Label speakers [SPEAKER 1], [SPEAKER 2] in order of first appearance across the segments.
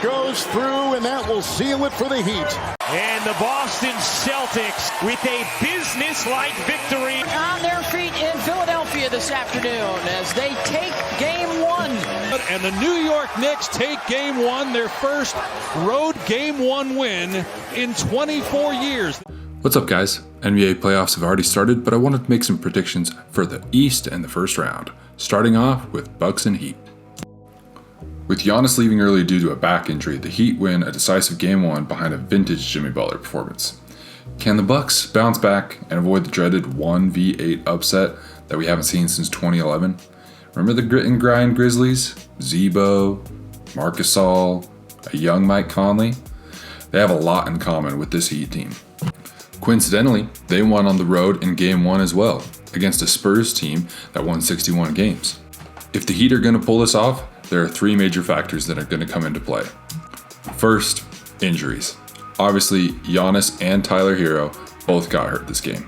[SPEAKER 1] goes through, and that will seal it for the Heat.
[SPEAKER 2] And the Boston Celtics with a business-like victory.
[SPEAKER 3] On their feet in Philadelphia this afternoon as they take Game 1.
[SPEAKER 4] And the New York Knicks take Game 1, their first road Game 1 win in 24 years.
[SPEAKER 5] What's up, guys? NBA playoffs have already started, but I wanted to make some predictions for the East and the first round, starting off with Bucks and Heat. With Giannis leaving early due to a back injury, the Heat win a decisive Game 1 behind a vintage Jimmy Butler performance. Can the Bucks bounce back and avoid the dreaded 1v8 upset that we haven't seen since 2011? Remember the grit and grind Grizzlies? Zebo, Marc Gasol, a young Mike Conley? They have a lot in common with this Heat team. Coincidentally, they won on the road in Game 1 as well, against a Spurs team that won 61 games. If the Heat are going to pull this off, there are three major factors that are going to come into play. First, injuries. Obviously, Giannis and Tyler Hero both got hurt this game.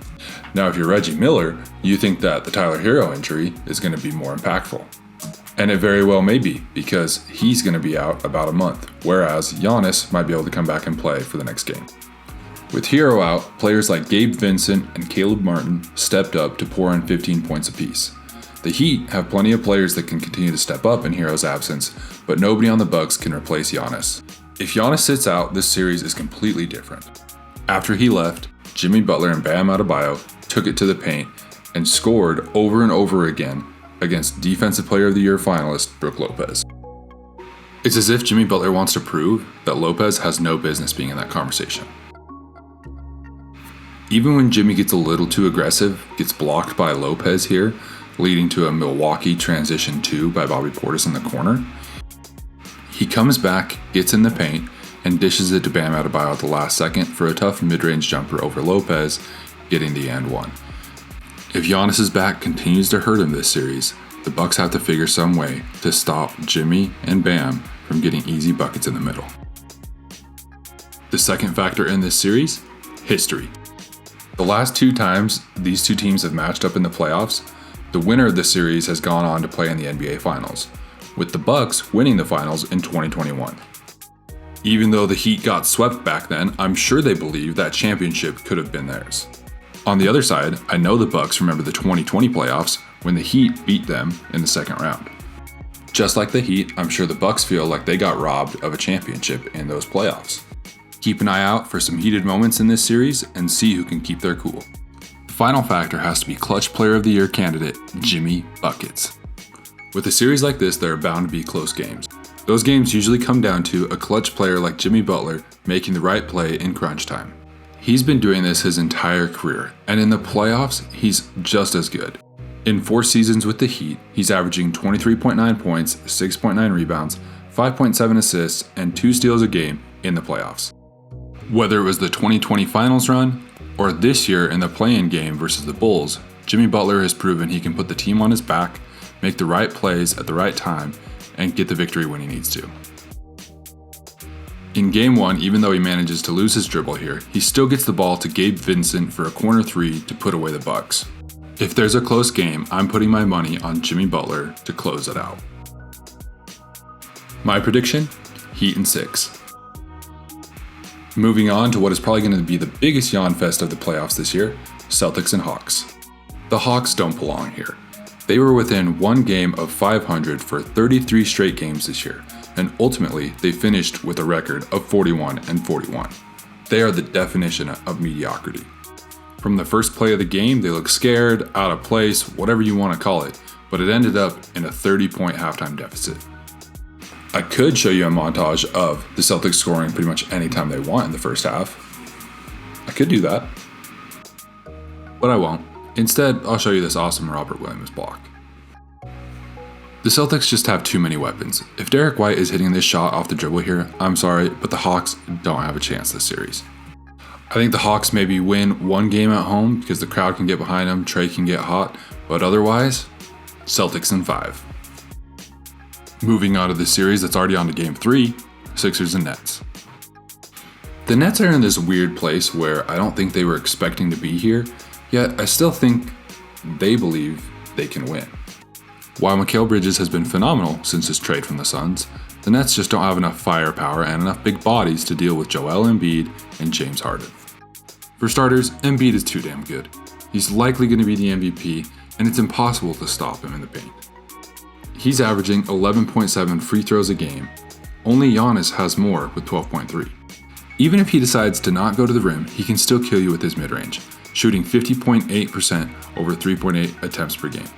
[SPEAKER 5] Now, if you're Reggie Miller, you think that the Tyler Hero injury is going to be more impactful. And it very well may be, because he's going to be out about a month, whereas Giannis might be able to come back and play for the next game. With Hero out, players like Gabe Vincent and Caleb Martin stepped up to pour in 15 points apiece. The Heat have plenty of players that can continue to step up in Hero's absence, but nobody on the Bucks can replace Giannis. If Giannis sits out, this series is completely different. After he left, Jimmy Butler and Bam Adebayo took it to the paint and scored over and over again against Defensive Player of the Year finalist Brook Lopez. It's as if Jimmy Butler wants to prove that Lopez has no business being in that conversation. Even when Jimmy gets a little too aggressive, gets blocked by Lopez here, leading to a Milwaukee transition 2 by Bobby Portis in the corner, he comes back, gets in the paint, and dishes it to Bam Adebayo at the last second for a tough mid-range jumper over Lopez, getting the and one. If Giannis's back continues to hurt him this series, the Bucks have to figure some way to stop Jimmy and Bam from getting easy buckets in the middle. The second factor in this series, history. The last two times these two teams have matched up in the playoffs, the winner of the series has gone on to play in the NBA Finals, with the Bucks winning the Finals in 2021. Even though the Heat got swept back then, I'm sure they believe that championship could have been theirs. On the other side, I know the Bucks remember the 2020 playoffs when the Heat beat them in the second round. Just like the Heat, I'm sure the Bucks feel like they got robbed of a championship in those playoffs. Keep an eye out for some heated moments in this series and see who can keep their cool. The final factor has to be Clutch Player of the Year candidate Jimmy Buckets. With a series like this, there are bound to be close games. Those games usually come down to a clutch player like Jimmy Butler making the right play in crunch time. He's been doing this his entire career, and in the playoffs, he's just as good. In 4 seasons with the Heat, he's averaging 23.9 points, 6.9 rebounds, 5.7 assists, and 2 steals a game in the playoffs. Whether it was the 2020 Finals run, or this year in the play-in game versus the Bulls, Jimmy Butler has proven he can put the team on his back, make the right plays at the right time, and get the victory when he needs to. In Game 1, even though he manages to lose his dribble here, he still gets the ball to Gabe Vincent for a corner 3 to put away the Bucks. If there's a close game, I'm putting my money on Jimmy Butler to close it out. My prediction? Heat in 6. Moving on to what is probably going to be the biggest yawn fest of the playoffs this year, Celtics and Hawks. The Hawks don't belong here. They were within one game of 500 for 33 straight games this year, and ultimately they finished with a record of 41-41. They are the definition of mediocrity. From the first play of the game, they look scared, out of place, whatever you want to call it, but it ended up in a 30-point halftime deficit. I could show you a montage of the Celtics scoring pretty much any time they want in the first half. I could do that, but I won't. Instead, I'll show you this awesome Robert Williams block. The Celtics just have too many weapons. If Derek White is hitting this shot off the dribble here, I'm sorry, but the Hawks don't have a chance this series. I think the Hawks maybe win one game at home because the crowd can get behind them, Trey can get hot, but otherwise, Celtics in 5. Moving on to the series that's already on to Game 3, Sixers and Nets. The Nets are in this weird place where I don't think they were expecting to be here, yet I still think they believe they can win. While Mikal Bridges has been phenomenal since his trade from the Suns, the Nets just don't have enough firepower and enough big bodies to deal with Joel Embiid and James Harden. For starters, Embiid is too damn good. He's likely going to be the MVP, and it's impossible to stop him in the paint. He's averaging 11.7 free throws a game. Only Giannis has more with 12.3. Even if he decides to not go to the rim, he can still kill you with his mid-range, shooting 50.8% over 3.8 attempts per game.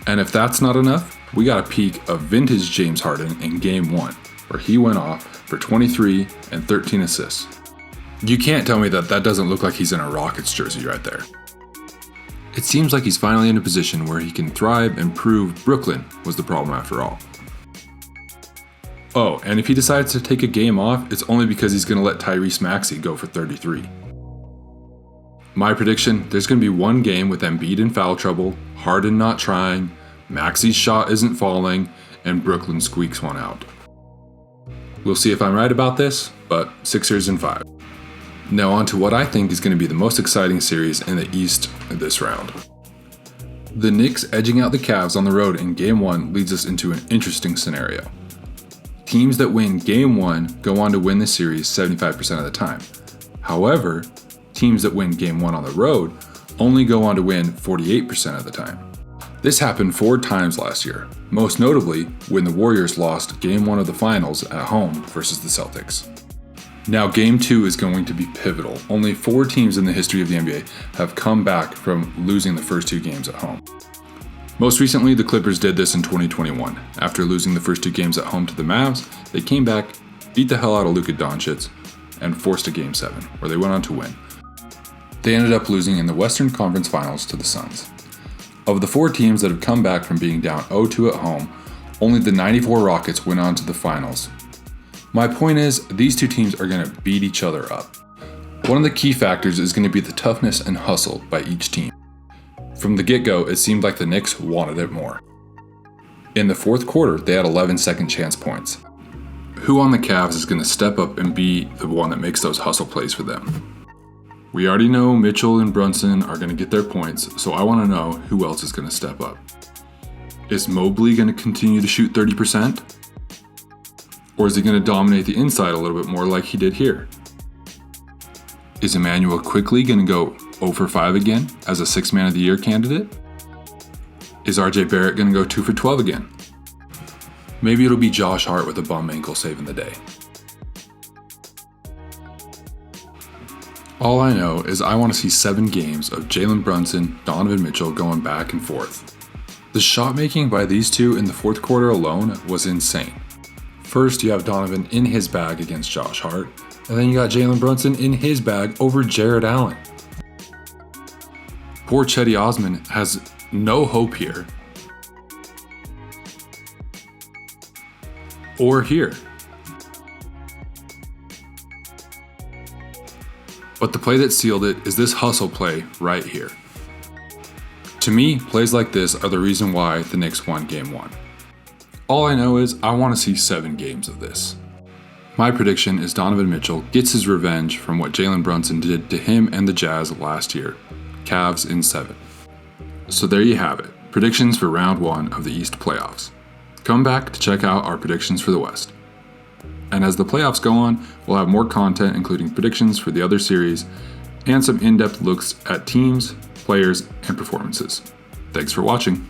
[SPEAKER 5] And if that's not enough, we got a peek of vintage James Harden in Game 1, where he went off for 23 and 13 assists. You can't tell me that doesn't look like he's in a Rockets jersey right there. It seems like he's finally in a position where he can thrive and prove Brooklyn was the problem after all. Oh, and if he decides to take a game off, it's only because he's going to let Tyrese Maxey go for 33. My prediction, there's going to be one game with Embiid in foul trouble, Harden not trying, Maxey's shot isn't falling, and Brooklyn squeaks one out. We'll see if I'm right about this, but Sixers in 5. Now on to what I think is going to be the most exciting series in the East this round. The Knicks edging out the Cavs on the road in Game 1 leads us into an interesting scenario. Teams that win Game 1 go on to win the series 75% of the time. However, teams that win Game 1 on the road only go on to win 48% of the time. This happened 4 times last year, most notably when the Warriors lost Game 1 of the Finals at home versus the Celtics. Now Game 2 is going to be pivotal. Only 4 teams in the history of the NBA have come back from losing the first 2 games at home. Most recently, the Clippers did this in 2021. After losing the first 2 games at home to the Mavs, they came back, beat the hell out of Luka Doncic, and forced a Game 7, where they went on to win. They ended up losing in the Western Conference Finals to the Suns. Of the 4 teams that have come back from being down 0-2 at home, only the '94 Rockets went on to the finals. My point is, these 2 teams are going to beat each other up. One of the key factors is going to be the toughness and hustle by each team. From the get-go, it seemed like the Knicks wanted it more. In the 4th quarter, they had 11 second chance points. Who on the Cavs is going to step up and be the one that makes those hustle plays for them? We already know Mitchell and Brunson are going to get their points, so I want to know who else is going to step up. Is Mobley going to continue to shoot 30%? Or is he going to dominate the inside a little bit more like he did here? Is Emmanuel Quickley going to go 0 for 5 again as a 6th Man of the Year candidate? Is RJ Barrett going to go 2 for 12 again? Maybe it'll be Josh Hart with a bum ankle saving the day. All I know is I want to see 7 games of Jalen Brunson, Donovan Mitchell going back and forth. The shot making by these 2 in the 4th quarter alone was insane. First, you have Donovan in his bag against Josh Hart, and then you got Jalen Brunson in his bag over Jared Allen. Poor Cedi Osman has no hope here. Or here. But the play that sealed it is this hustle play right here. To me, plays like this are the reason why the Knicks won Game 1. All I know is I want to see 7 games of this. My prediction is Donovan Mitchell gets his revenge from what Jalen Brunson did to him and the Jazz last year. Cavs in 7. So there you have it. Predictions for round 1 of the East playoffs. Come back to check out our predictions for the West. And as the playoffs go on, we'll have more content including predictions for the other series and some in-depth looks at teams, players, and performances. Thanks for watching.